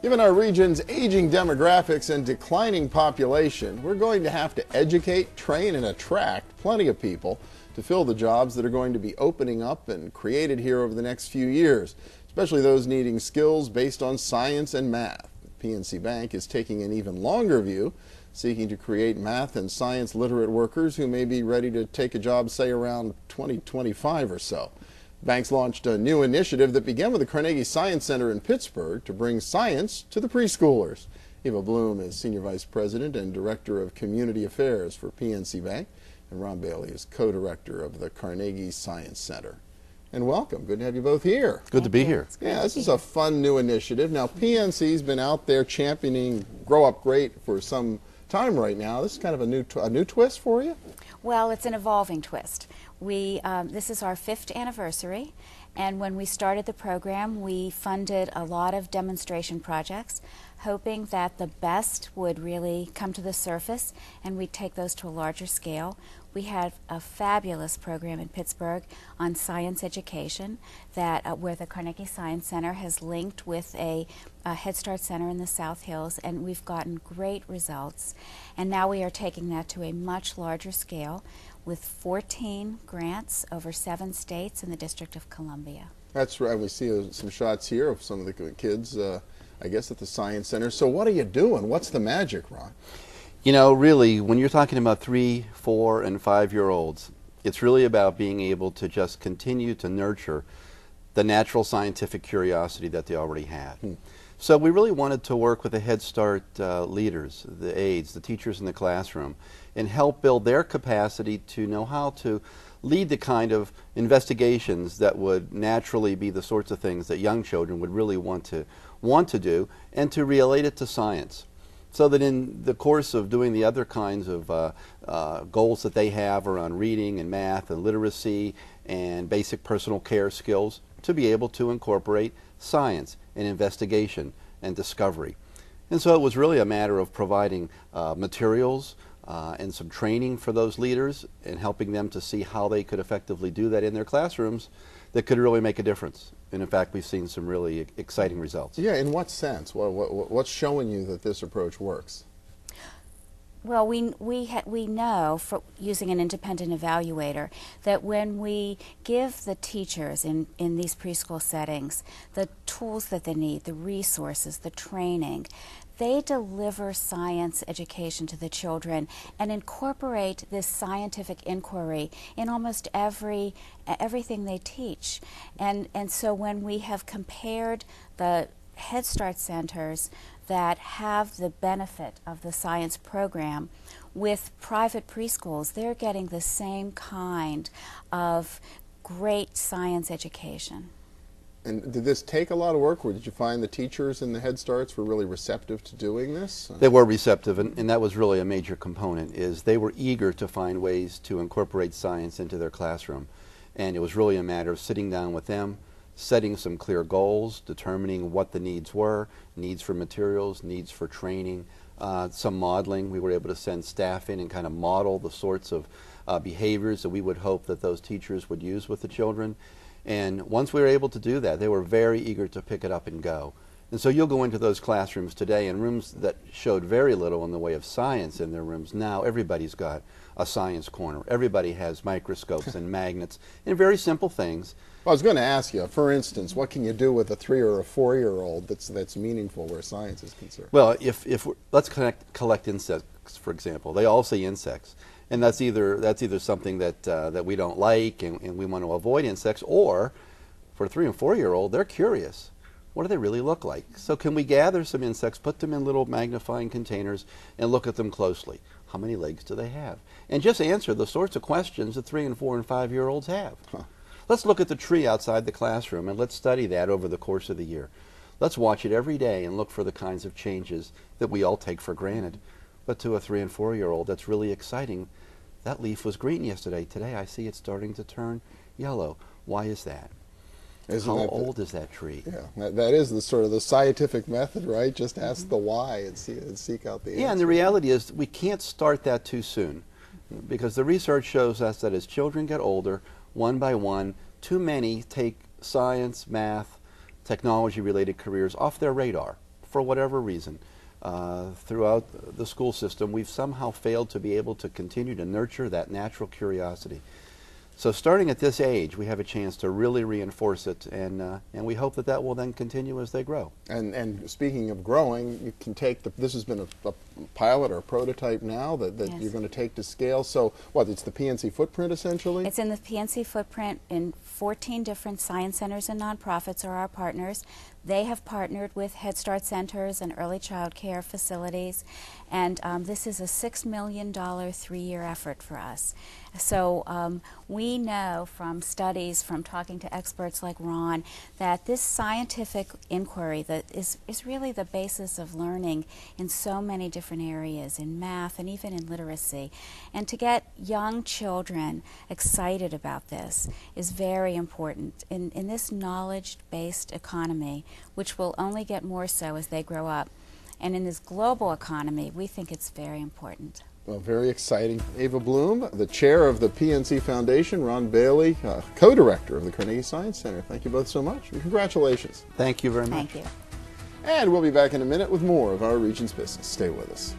Given our region's aging demographics and declining population, we're going to have to educate, train, and attract plenty of people to fill the jobs that are going to be opening up and created here over the next few years, especially those needing skills based on science and math. PNC Bank is taking an even longer view, seeking to create math and science literate workers who may be ready to take a job, say, around 2025 or so. Banks launched a new initiative that began with the Carnegie Science Center in Pittsburgh to bring science to the preschoolers. Eva Blum is Senior Vice President and Director of Community Affairs for PNC Bank, and Baillie is Co-Director of the Carnegie Science Center. And welcome. Good to have you both here. Good to be here. Yeah, this is a fun new initiative. Now, PNC's been out there championing Grow Up Great for some time right now. This is kind of a new twist for you? Well, it's an evolving twist. This is our 5th anniversary, and when we started the program, we funded a lot of demonstration projects, hoping that the best would really come to the surface and we'd take those to a larger scale. We had a fabulous program in Pittsburgh on science education that where the Carnegie Science Center has linked with a Head Start Center in the South Hills, and we've gotten great results. And now we are taking that to a much larger scale with 14 grants over 7 states in the District of Columbia. That's right. We see some shots here of some of the kids, I guess, at the Science Center. So what are you doing? What's the magic, Ron? You know, really, when you're talking about 3-, 4-, and 5-year-olds, it's really about being able to just continue to nurture the natural scientific curiosity that they already have. So we really wanted to work with the Head Start leaders, the aides, the teachers in the classroom, and help build their capacity to know how to lead the kind of investigations that would naturally be the sorts of things that young children would really want to do, and to relate it to science. So that in the course of doing the other kinds of goals that they have around reading and math and literacy and basic personal care skills, to be able to incorporate science and investigation and discovery. And so it was really a matter of providing materials and some training for those leaders and helping them to see how they could effectively do that in their classrooms that could really make a difference. And in fact, we've seen some really exciting results. Yeah, in what sense? What's showing you that this approach works? Well, we know, for using an independent evaluator, that when we give the teachers in these preschool settings the tools that they need, the resources, the training, they deliver science education to the children and incorporate this scientific inquiry in almost everything they teach. And so when we have compared the Head Start centers that have the benefit of the science program with private preschools, they're getting the same kind of great science education. And did this take a lot of work, or did you find the teachers in the Head Starts were really receptive to doing this? They were receptive, and that was really a major component, is they were eager to find ways to incorporate science into their classroom. And it was really a matter of sitting down with them, setting some clear goals, determining what the needs were, needs for materials, needs for training, some modeling. We were able to send staff in and kind of model the sorts of behaviors that we would hope that those teachers would use with the children. And once we were able to do that, they were very eager to pick it up and go. And so you'll go into those classrooms today, and rooms that showed very little in the way of science in their rooms, now everybody's got a science corner. Everybody has microscopes and magnets and very simple things. Well, I was going to ask you, for instance, what can you do with a 3- or a 4-year-old that's meaningful where science is concerned? Well, let's collect insects, for example. They all say insects. And that's either something that we don't like and we want to avoid insects, or for a 3- and 4-year-old, they're curious. What do they really look like? So can we gather some insects, put them in little magnifying containers, and look at them closely? How many legs do they have? And just answer the sorts of questions that 3-, and 4-, and 5-year-olds have. Let's look at the tree outside the classroom, and let's study that over the course of the year. Let's watch it every day and look for the kinds of changes that we all take for granted. But to a 3- and 4-year-old, that's really exciting. That leaf was green yesterday. Today I see it starting to turn yellow. Why is that? How old is that tree? Yeah, that is the sort of the scientific method, right? Just ask the why and seek out the answer. Yeah, and the reality is we can't start that too soon, because the research shows us that as children get older, one by one, too many take science, math, technology-related careers off their radar for whatever reason, throughout the school system, we've somehow failed to be able to continue to nurture that natural curiosity. So starting at this age, we have a chance to really reinforce it, and we hope that that will then continue as they grow. And speaking of growing, you can take this has been a pilot or a prototype now that Yes. you're going to take to scale. So what, it's the PNC footprint essentially? It's in the PNC footprint in 14 different science centers and nonprofits are our partners. They have partnered with Head Start centers and early child care facilities, and this is a $6 million 3-year effort for us. So we know from studies, from talking to experts like Ron, that this scientific inquiry that is really the basis of learning in so many different areas, in math and even in literacy. And to get young children excited about this is very important in this knowledge-based economy, which will only get more so as they grow up. And in this global economy, we think it's very important. Well, very exciting. Eva Blum, the chair of the PNC Foundation, Ron Baillie, co-director of the Carnegie Science Center. Thank you both so much, and congratulations. Thank you very much. Thank you. And we'll be back in a minute with more of our Region's Business. Stay with us.